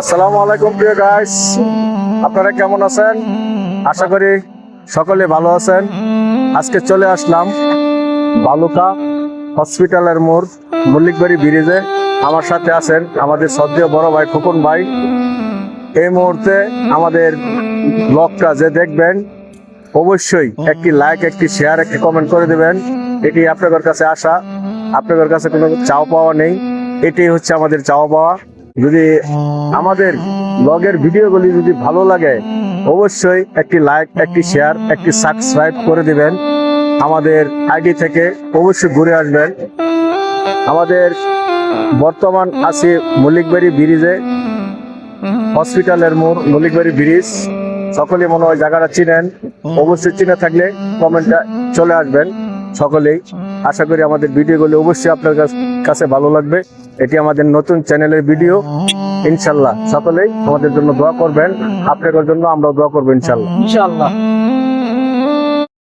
আসসালামু আলাইকুম প্রিয় গাইস, আপনারা কেমন আছেন? আশা করি সকলে ভালো আছেন। আজকে চলে আসলাম বালুকা হসপিটালের মোড় মল্লিকবাড়ি ব্রিজে। আমার সাথে আছেন আমাদের শ্রদ্ধেয় বড় ভাই খোকন ভাই। এই মুহূর্তে আমাদের ব্লগটা যে দেখবেন অবশ্যই একটি লাইক, একটি শেয়ার, একটি কমেন্ট করে দেবেন। এটি আপনাদের কাছে আসা, আপনাদের কাছে কোনো চাও পাওয়া নেই, এটাই হচ্ছে আমাদের চাওয়া পাওয়া। যদি আমাদের ব্লগের ভিডিওগুলি যদি ভালো লাগে অবশ্যই একটি লাইক, একটি শেয়ার, একটি সাবস্ক্রাইব করে দিবেন। আমাদের আইডি থেকে অবশ্যই ঘুরে আসবেন। আমাদের বর্তমান আছি মল্লিকবাড়ি ব্রিজে, হসপিটালের মোড় মল্লিকবাড়ি ব্রিজ। সকলে মনে হয় জায়গাটা চিনেন, অবশ্যই চিনে থাকলে কমেন্টটা চলে আসবেন সকলেই। আশা করি আমাদের ভিডিওগুলি অবশ্যই আপনার কাছে ভালো লাগবে। এটি আমাদের নতুন চ্যানেলের ভিডিও। ইনশাল্লাহ সকলেই আমাদের জন্য দোয়া করবেন, আপনাদের জন্য আমরাও দোয়া করবো ইনশাল্লাহ।